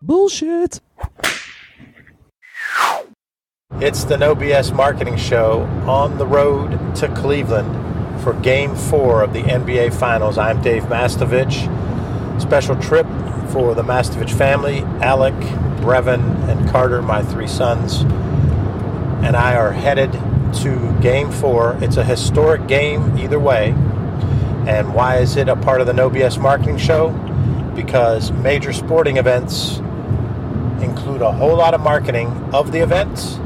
Bullshit. It's the No BS Marketing Show on the road to Cleveland for Game 4 of the NBA Finals. I'm Dave Mastovich. Special trip for the Mastovich family. Alec, Brevin, and Carter, my three sons, and I are headed to Game 4. It's a historic game either way. And why is it a part of the No BS Marketing Show? Because major sporting events include a whole lot of marketing of the events,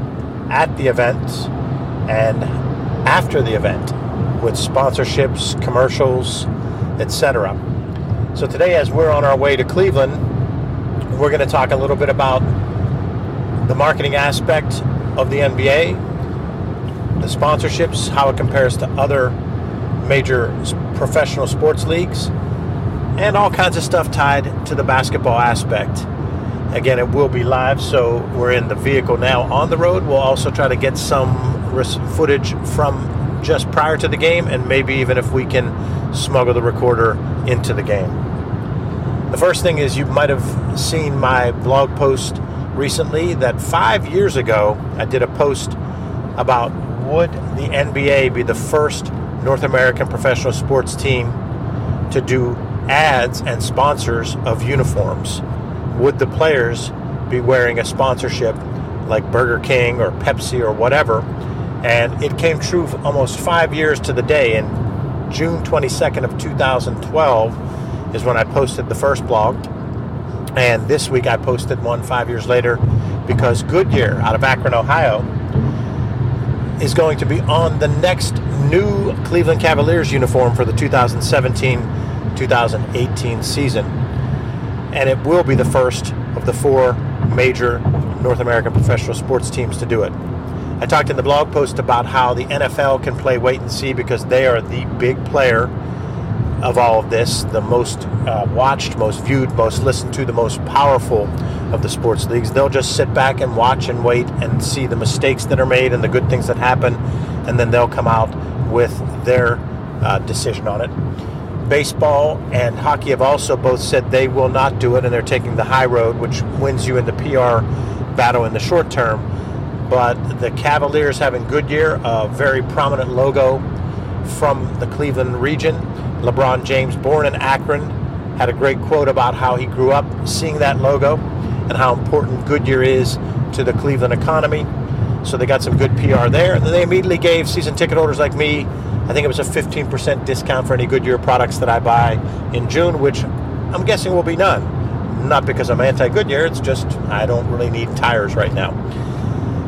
at the event, and after the event, with sponsorships, commercials, etc. So today, as we're on our way to Cleveland, we're going to talk a little bit about the marketing aspect of the NBA, the sponsorships, how it compares to other major professional sports leagues, and all kinds of stuff tied to the basketball aspect. Again, it will be live, so we're in the vehicle now on the road. We'll also try to get some footage from just prior to the game, and maybe even if we can smuggle the recorder into the game. The first thing is, you might have seen my blog post recently that 5 years ago I did a post about would the NBA be the first North American professional sports team to do ads and sponsors of uniforms. Would the players be wearing a sponsorship like Burger King or Pepsi or whatever? And it came true for almost 5 years to the day. In June 22nd of 2012 is when I posted the first blog. And this week I posted one 5 years later because Goodyear out of Akron, Ohio is going to be on the next new Cleveland Cavaliers uniform for the 2017-2018 season. And it will be the first of the four major North American professional sports teams to do it. I talked in the blog post about how the NFL can play wait and see because they are the big player of all of this, the most watched, most viewed, most listened to, the most powerful of the sports leagues. They'll just sit back and watch and wait and see the mistakes that are made and the good things that happen, and then they'll come out with their decision on it. Baseball and hockey have also both said they will not do it, and they're taking the high road, which wins you in the PR battle in the short term. But the Cavaliers having Goodyear, a very prominent logo from the Cleveland region. LeBron James, born in Akron, had a great quote about how he grew up seeing that logo and how important Goodyear is to the Cleveland economy. So they got some good PR there. And then they immediately gave season ticket holders like me, I think it was a 15% discount for any Goodyear products that I buy in June, which I'm guessing will be none. Not because I'm anti-Goodyear, it's just I don't really need tires right now.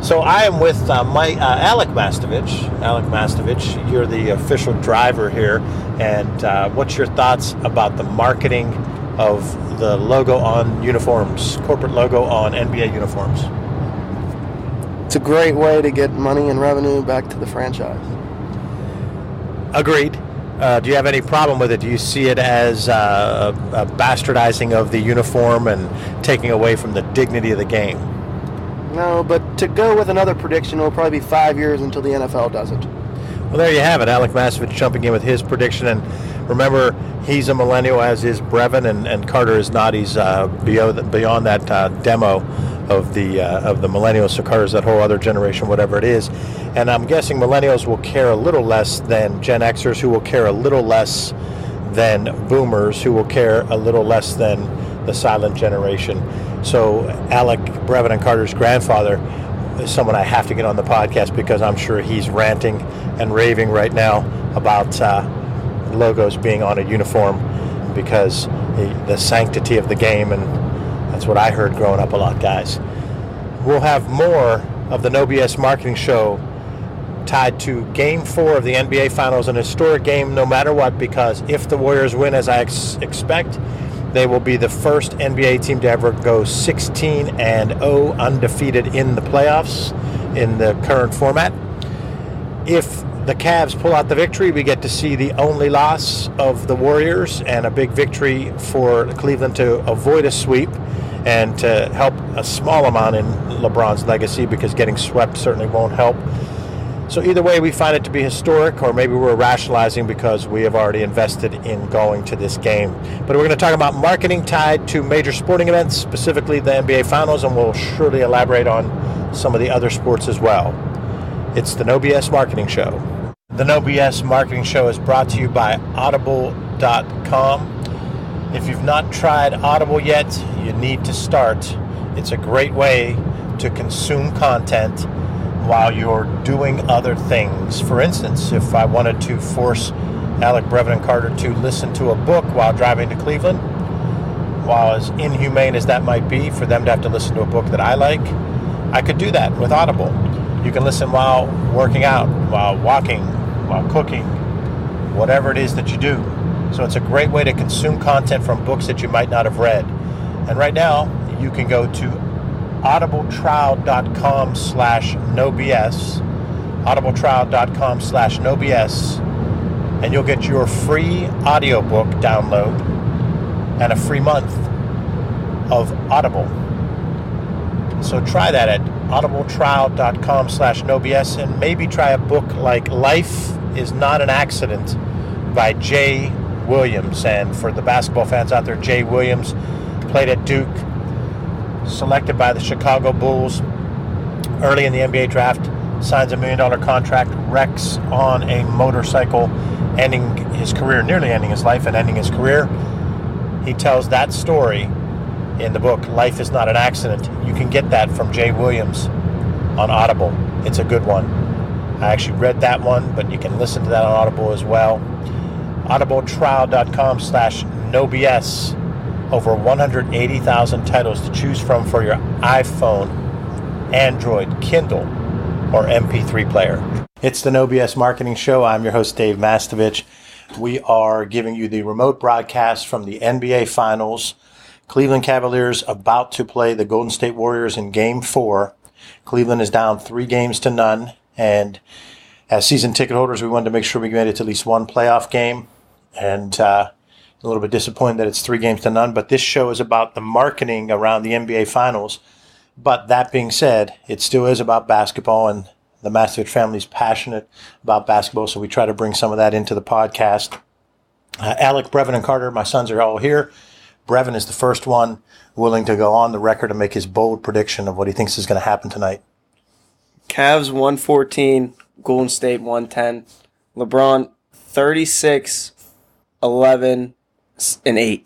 So I am with Alec Mastovich. Alec Mastovich, you're the official driver here. And what's your thoughts about the marketing of the logo on uniforms, corporate logo on NBA uniforms? It's a great way to get money and revenue back to the franchise. Agreed. Do you have any problem with it? Do you see it as a bastardizing of the uniform and taking away from the dignity of the game? No, but to go with another prediction, it'll probably be 5 years until the NFL does it. Well, there you have it. Alec Mastovich jumping in with his prediction. And remember, he's a millennial, as is Brevin, and Carter is not. He's beyond that demo of the millennials. So Carter's that whole other generation, whatever it is. And I'm guessing millennials will care a little less than Gen Xers, who will care a little less than boomers, who will care a little less than the silent generation. So Alec, Brevin, and Carter's grandfather is someone I have to get on the podcast because I'm sure he's ranting and raving right now about logos being on a uniform because the sanctity of the game, and that's what I heard growing up a lot, guys. We'll have more of the No BS Marketing Show tied to Game 4 of the NBA Finals, an historic game no matter what, because if the Warriors win, as I expect, they will be the first NBA team to ever go 16-0 undefeated in the playoffs in the current format. If the Cavs pull out the victory, we get to see the only loss of the Warriors and a big victory for Cleveland to avoid a sweep and to help a small amount in LeBron's legacy, because getting swept certainly won't help. So either way, we find it to be historic, or maybe we're rationalizing because we have already invested in going to this game. But we're going to talk about marketing tied to major sporting events, specifically the NBA Finals, and we'll surely elaborate on some of the other sports as well. It's the No BS Marketing Show. The No BS Marketing Show is brought to you by Audible.com. If you've not tried Audible yet, you need to start. It's a great way to consume content while you're doing other things. For instance, if I wanted to force Alec, Brevin, and Carter to listen to a book while driving to Cleveland, while as inhumane as that might be for them to have to listen to a book that I like, I could do that with Audible. You can listen while working out, while walking, while cooking, whatever it is that you do. So it's a great way to consume content from books that you might not have read. And right now, you can go to audibletrial.com/nobs, audibletrial.com/nobs, and you'll get your free audiobook download and a free month of Audible. So try that at audibletrial.com/nobs, and maybe try a book like Life is Not an Accident by Jay Williams. And for the basketball fans out there, Jay Williams played at Duke, selected by the Chicago Bulls early in the NBA draft, signs a $1 million contract, wrecks on a motorcycle, ending his career, nearly ending his life and ending his career. He tells that story in the book, Life is Not an Accident. You can get that from Jay Williams on Audible. It's a good one. I actually read that one, but you can listen to that on Audible as well. audibletrial.com/nobs. Over 180,000 titles to choose from for your iPhone, Android, Kindle, or MP3 player. It's the No BS Marketing Show. I'm your host, Dave Mastovich. We are giving you the remote broadcast from the NBA Finals. Cleveland Cavaliers about to play the Golden State Warriors in Game 4. Cleveland is down 3-0, and as season ticket holders, we wanted to make sure we made it to at least one playoff game, and a little bit disappointed that it's 3-0, but this show is about the marketing around the NBA Finals. But that being said, it still is about basketball, and the Mastovich family is passionate about basketball, so we try to bring some of that into the podcast. Alec, Brevin, and Carter, my sons, are all here. Brevin is the first one willing to go on the record and make his bold prediction of what he thinks is going to happen tonight. Cavs 114, Golden State 110. LeBron 36, 11, and 8.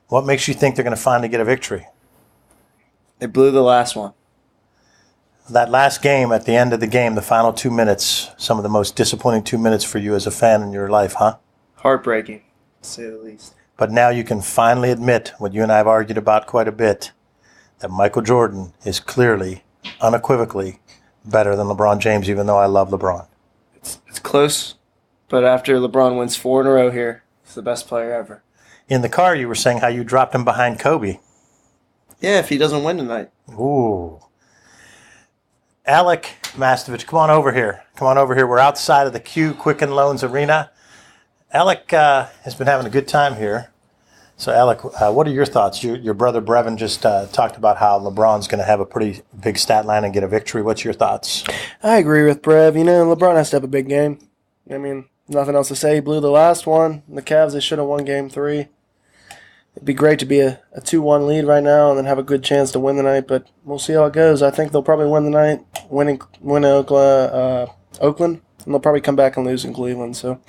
What makes you think they're going to finally get a victory? They blew the last one. That last game, at the end of the game, the final 2 minutes, some of the most disappointing 2 minutes for you as a fan in your life, huh? Heartbreaking, to say the least. But now you can finally admit what you and I have argued about quite a bit, that Michael Jordan is clearly, unequivocally, better than LeBron James, even though I love LeBron. It's close, but after LeBron wins 4 in a row here, he's the best player ever. In the car, you were saying how you dropped him behind Kobe. Yeah, if he doesn't win tonight. Ooh. Alec Mastovich, come on over here. Come on over here. We're outside of the Q Quicken Loans Arena. Alec has been having a good time here. So, Alec, what are your thoughts? Your brother Brevin just talked about how LeBron's going to have a pretty big stat line and get a victory. What's your thoughts? I agree with Brev. You know, LeBron has to have a big game. I mean, nothing else to say. He blew the last one. The Cavs, they should have won Game 3. It'd be great to be a 2-1 lead right now and then have a good chance to win the night, but we'll see how it goes. I think they'll probably win the night, win Oakland, and they'll probably come back and lose in Cleveland. So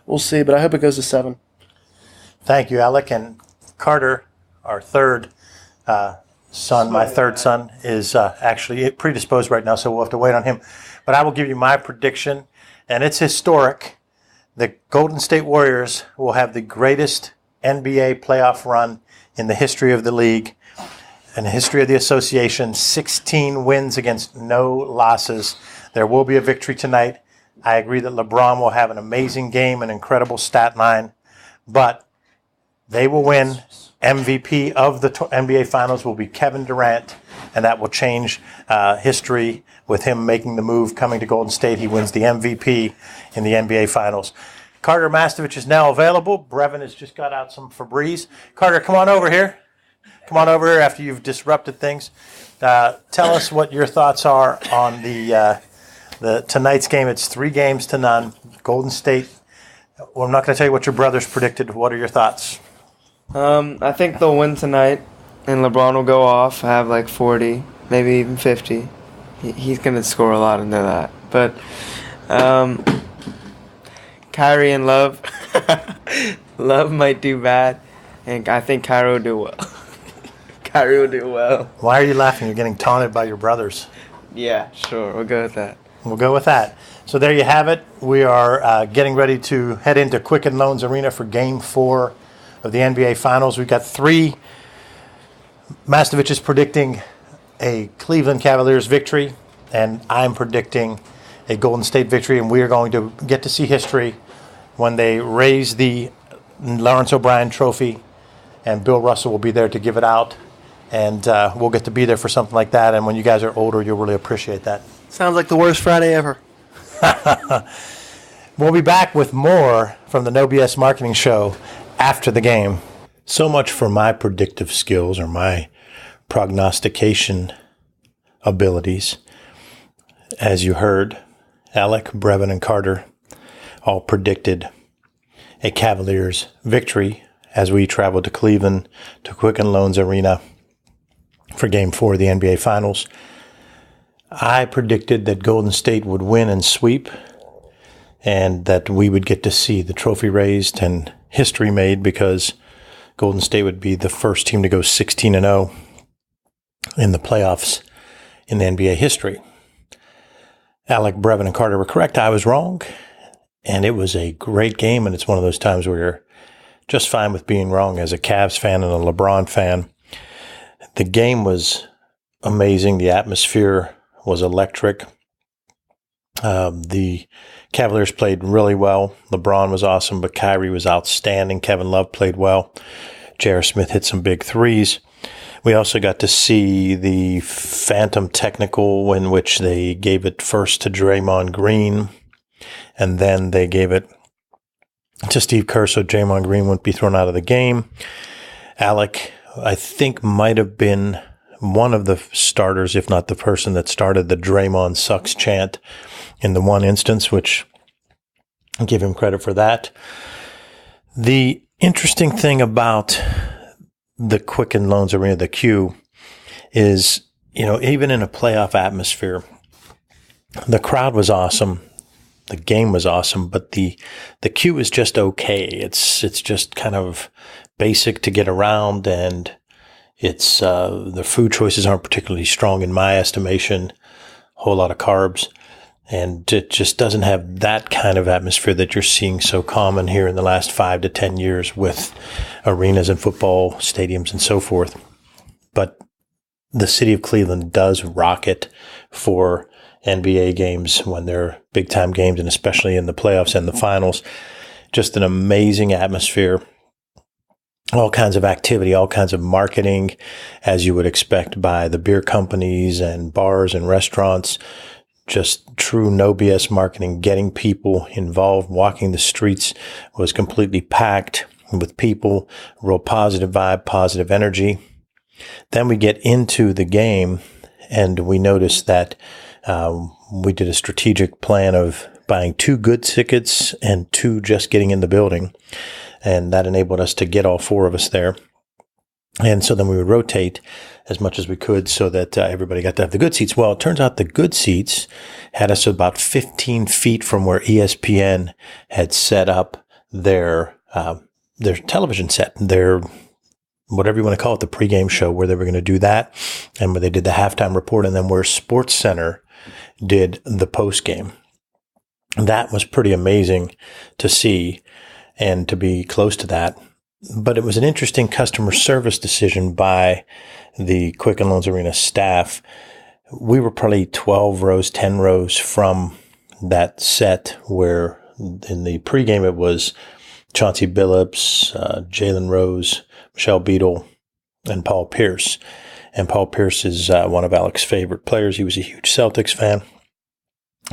we'll see, but I hope it goes to 7. Thank you, Alec. And Carter, our third son, my third son, is actually predisposed right now, so we'll have to wait on him. But I will give you my prediction, and it's historic. The Golden State Warriors will have the greatest NBA playoff run in the history of the league, in the history of the association. 16 wins against no losses. There will be a victory tonight. I agree that LeBron will have an amazing game, an incredible stat line, but they will win. MVP of the NBA Finals will be Kevin Durant, and that will change history with him making the move, coming to Golden State. He wins the MVP in the NBA Finals. Carter Mastovich is now available. Brevin has just got out some Febreze. Carter, come on over here. Come on over here after you've disrupted things. Tell us what your thoughts are on the Tonight's game, it's 3-0. Golden State. Well, I'm not going to tell you what your brothers predicted. What are your thoughts? I think they'll win tonight, and LeBron will go off, have like 40, maybe even 50. He's going to score a lot into that. But Kyrie and Love, Love might do bad, and I think Kyrie will do well. Kyrie will do well. Why are you laughing? You're getting taunted by your brothers. Yeah, sure. We'll go with that. We'll go with that. So there you have it. We are getting ready to head into Quicken Loans Arena for Game 4 of the NBA Finals. We've got 3. Mastovich is predicting a Cleveland Cavaliers victory, and I'm predicting a Golden State victory, and we are going to get to see history when they raise the Lawrence O'Brien Trophy, and Bill Russell will be there to give it out, and we'll get to be there for something like that, and when you guys are older, you'll really appreciate that. Sounds like the worst Friday ever. We'll be back with more from the No BS Marketing Show after the game. So much for my predictive skills or my prognostication abilities. As you heard, Alec, Brevin, and Carter all predicted a Cavaliers victory as we traveled to Cleveland to Quicken Loans Arena for Game 4 of the NBA Finals. I predicted that Golden State would win and sweep, and that we would get to see the trophy raised and history made because Golden State would be the first team to go 16-0 in the playoffs in the NBA history. Alec, Brevin, and Carter were correct. I was wrong, and it was a great game, and it's one of those times where you're just fine with being wrong as a Cavs fan and a LeBron fan. The game was amazing. The atmosphere was electric. The Cavaliers played really well. LeBron was awesome, but Kyrie was outstanding. Kevin Love played well. J.R. Smith hit some big threes. We also got to see the phantom technical in which they gave it first to Draymond Green, and then they gave it to Steve Kerr so Draymond Green wouldn't be thrown out of the game. Alec, I think, might have been one of the starters, if not the person that started the Draymond sucks chant in the one instance, which I'll give him credit for that. The interesting thing about the Quicken Loans Arena, the Q, is, even in a playoff atmosphere, the crowd was awesome. The game was awesome, but the Q is just okay. It's just kind of basic to get around, and it's the food choices aren't particularly strong in my estimation. A whole lot of carbs, and it just doesn't have that kind of atmosphere that you're seeing so common here in the last 5 to 10 years with arenas and football stadiums and so forth. But the city of Cleveland does rock it for NBA games when they're big time games, and especially in the playoffs and the finals. Just an amazing atmosphere. All kinds of activity, all kinds of marketing, as you would expect by the beer companies and bars and restaurants. Just true no BS marketing, getting people involved. Walking the streets was completely packed with people, real positive vibe, positive energy. Then we get into the game, and we notice that we did a strategic plan of buying 2 good tickets and 2 just getting in the building. And that enabled us to get all 4 of us there. And so then we would rotate as much as we could so that everybody got to have the good seats. Well, it turns out the good seats had us about 15 feet from where ESPN had set up their television set, their whatever you want to call it, the pregame show, where they were going to do that, and where they did the halftime report, and then where Sports Center did the postgame. That was pretty amazing to see and to be close to that. But it was an interesting customer service decision by the Quicken Loans Arena staff. We were probably 12 rows, 10 rows from that set where in the pregame it was Chauncey Billups, Jalen Rose, Michelle Beadle, and Paul Pierce. And Paul Pierce is one of Alec's favorite players. He was a huge Celtics fan.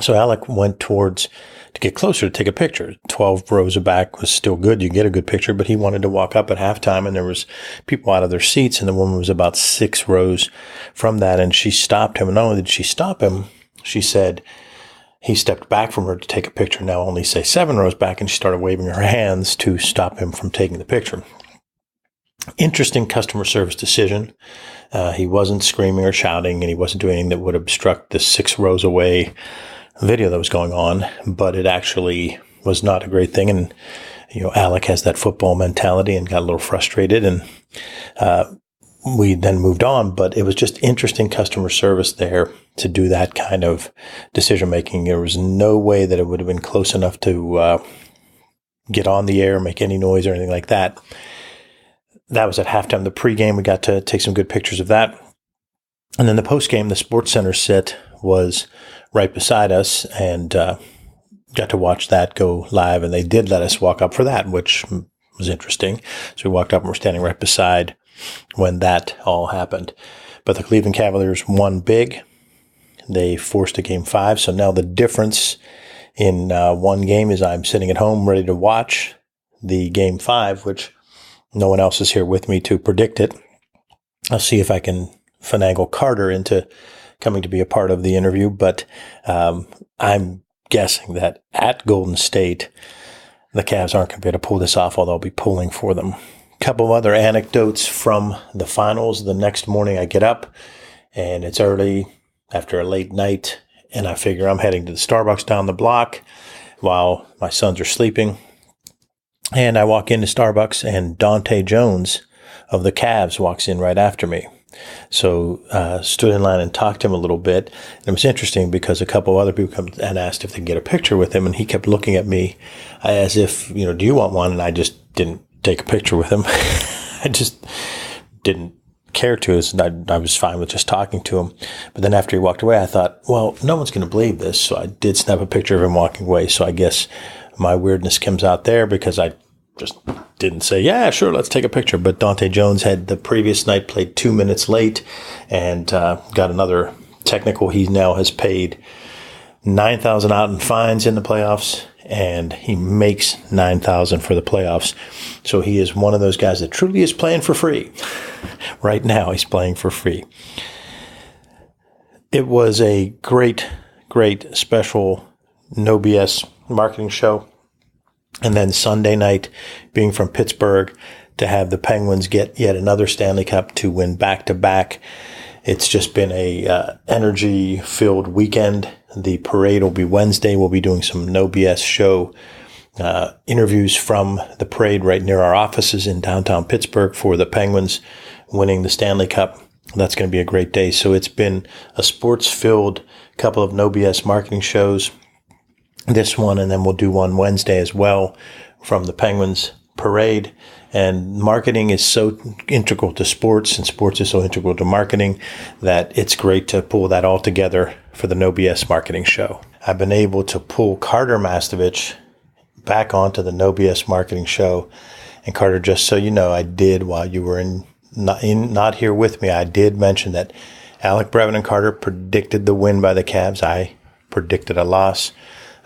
So Alec went towards to get closer to take a picture. 12 rows back was still good. You get a good picture, but he wanted to walk up at halftime, and there was people out of their seats, and the woman was about 6 rows from that, and she stopped him. And not only did she stop him, she said, he stepped back from her to take a picture, now only say 7 rows back, and she started waving her hands to stop him from taking the picture. Interesting customer service decision. He wasn't screaming or shouting, and he wasn't doing anything that would obstruct the 6 rows away video that was going on, but it actually was not a great thing. And, Alec has that football mentality and got a little frustrated, and we then moved on. But it was just interesting customer service there to do that kind of decision making. There was no way that it would have been close enough to get on the air, make any noise or anything like that. That was at halftime. The pregame, we got to take some good pictures of that. And then the postgame, the Sports Center set was right beside us, and got to watch that go live. And they did let us walk up for that, which was interesting. So we walked up and we're standing right beside when that all happened. But the Cleveland Cavaliers won big. They forced a Game 5. So now the difference in one game is I'm sitting at home ready to watch the Game 5, which no one else is here with me to predict it. I'll see if I can finagle Carter into coming to be a part of the interview. But I'm guessing that at Golden State, the Cavs aren't going to be able to pull this off, although I'll be pulling for them. A couple of other anecdotes from the finals. The next morning I get up, and it's early after a late night, and I figure I'm heading to the Starbucks down the block while my sons are sleeping. And I walk into Starbucks, and Dante Jones of the Cavs walks in right after me. So stood in line and talked to him a little bit. And it was interesting because a couple other people come and asked if they could get a picture with him, and he kept looking at me as if, do you want one? And I just didn't take a picture with him. I just didn't care to. I was fine with just talking to him. But then after he walked away, I thought, well, no one's going to believe this. So I did snap a picture of him walking away. So I guess my weirdness comes out there because I just didn't say, yeah, sure, let's take a picture. But Dante Jones had the previous night played 2 minutes late and got another technical. He now has paid $9,000 out in fines in the playoffs, and he makes $9,000 for the playoffs. So he is one of those guys that truly is playing for free. Right now, he's playing for free. It was a great, great special No BS marketing show. And then Sunday night, being from Pittsburgh, to have the Penguins get yet another Stanley Cup to win back-to-back. It's just been a energy-filled weekend. The parade will be Wednesday. We'll be doing some No BS show interviews from the parade right near our offices in downtown Pittsburgh for the Penguins winning the Stanley Cup. That's going to be a great day. So it's been a sports-filled couple of No BS marketing shows. This one, and then we'll do one Wednesday as well from the Penguins parade. And marketing is so integral to sports, and sports is so integral to marketing, that it's great to pull that all together for the No BS marketing show. I've been able to pull Carter Mastovich back onto the No BS marketing show. And Carter, just so you know, I did, while you were not here with me, I did mention that Alec, Brevin, and Carter predicted the win by the Cavs. I predicted a loss.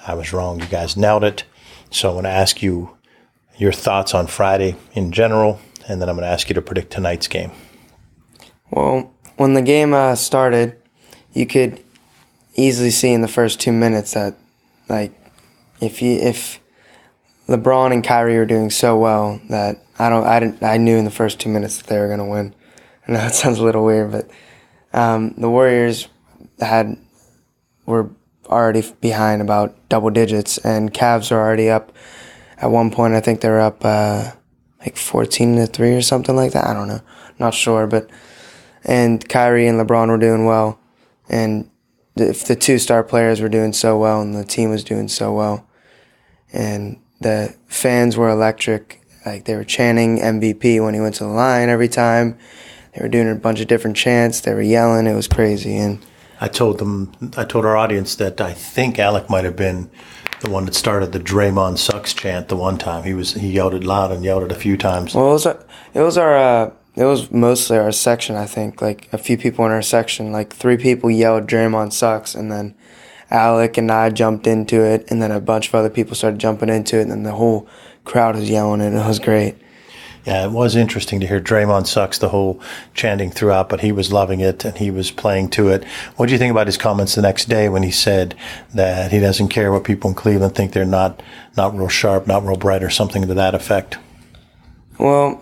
I was wrong. You guys nailed it. So I'm going to ask you your thoughts on Friday in general, and then I'm going to ask you to predict tonight's game. Well, when the game started, you could easily see in the first 2 minutes that, if LeBron and Kyrie were doing so well that I knew in the first 2 minutes that they were going to win. I know it sounds a little weird, but the Warriors were already behind about double digits, and Cavs are already up. At one point, I think they're up 14-3 or something like that. I don't know, not sure, and Kyrie and LeBron were doing well, and if the 2 star players were doing so well, and the team was doing so well, and the fans were electric. They were chanting MVP when he went to the line every time. They were doing a bunch of different chants. They were yelling. It was crazy, and I told our audience that I think Alec might have been the one that started the Draymond sucks chant the one time. He yelled it loud and yelled it a few times. Well, it was mostly our section, I think. A few people in our section, 3 people yelled Draymond sucks, and then Alec and I jumped into it, and then a bunch of other people started jumping into it, and then the whole crowd was yelling it. It was great. Yeah, it was interesting to hear Draymond sucks the whole chanting throughout, but he was loving it and he was playing to it. What do you think about his comments the next day when he said that he doesn't care what people in Cleveland think, they're not real sharp, not real bright, or something to that effect? Well,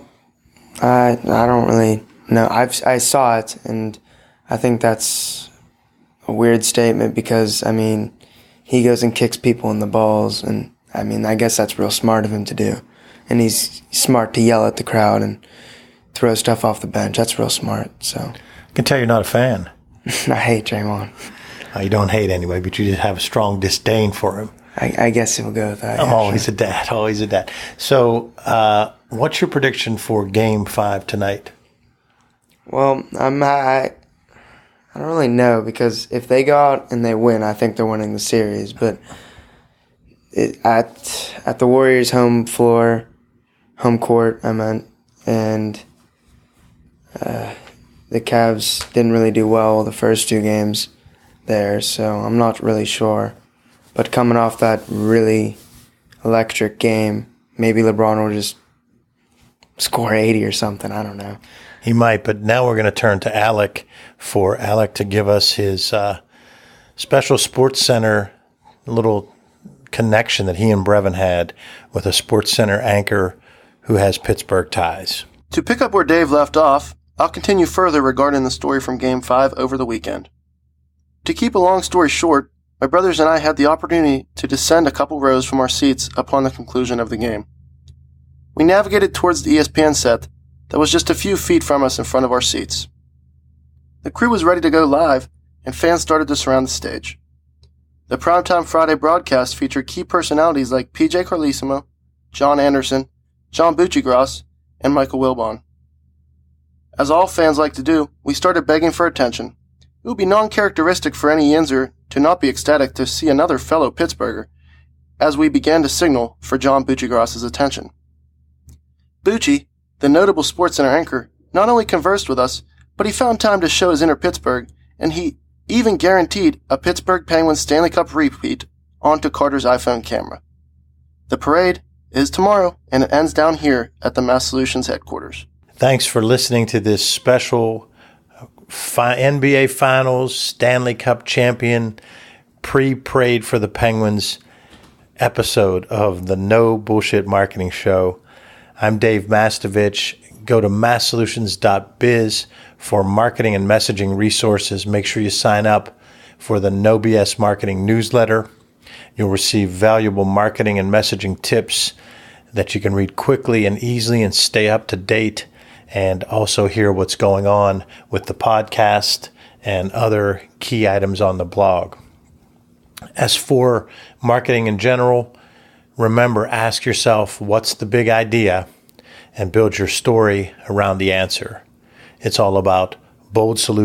I don't really know. I saw it, and I think that's a weird statement because, I mean, he goes and kicks people in the balls, and, I mean, I guess that's real smart of him to do. And he's smart to yell at the crowd and throw stuff off the bench. That's real smart. So I can tell you're not a fan. I hate Draymond. You don't hate anyway, but you just have a strong disdain for him. I guess he'll go with that. I'm always a dad, always a dad. So what's your prediction for Game 5 tonight? Well, I don't really know, because if they go out and they win, I think they're winning the series. But at the Warriors' home court, and the Cavs didn't really do well the first two games there, so I'm not really sure. But coming off that really electric game, maybe LeBron will just score 80 or something. I don't know. He might, but now we're going to turn to Alec for Alec to give us his special Sports Center little connection that he and Brevin had with a Sports Center anchor who has Pittsburgh ties. To pick up where Dave left off, I'll continue further regarding the story from Game 5 over the weekend. To keep a long story short, my brothers and I had the opportunity to descend a couple rows from our seats upon the conclusion of the game. We navigated towards the ESPN set that was just a few feet from us in front of our seats. The crew was ready to go live, and fans started to surround the stage. The Primetime Friday broadcast featured key personalities like PJ Carlesimo, John Anderson, John Buccigross, and Michael Wilbon. As all fans like to do, we started begging for attention. It would be non-characteristic for any Yinzer to not be ecstatic to see another fellow Pittsburgher, as we began to signal for John Buccigross's attention. Bucci, the notable SportsCenter anchor, not only conversed with us, but he found time to show his inner Pittsburgh, and he even guaranteed a Pittsburgh Penguins Stanley Cup repeat onto Carter's iPhone camera. The parade is tomorrow, and it ends down here at the Mass Solutions headquarters. Thanks for listening to this special NBA Finals, Stanley Cup champion, pre-parade for the Penguins episode of the No Bullshit Marketing Show. I'm Dave Mastovich. Go to masssolutions.biz for marketing and messaging resources. Make sure you sign up for the No BS Marketing newsletter. You'll receive valuable marketing and messaging tips that you can read quickly and easily and stay up to date, and also hear what's going on with the podcast and other key items on the blog. As for marketing in general, remember, ask yourself, what's the big idea, and build your story around the answer. It's all about bold solutions.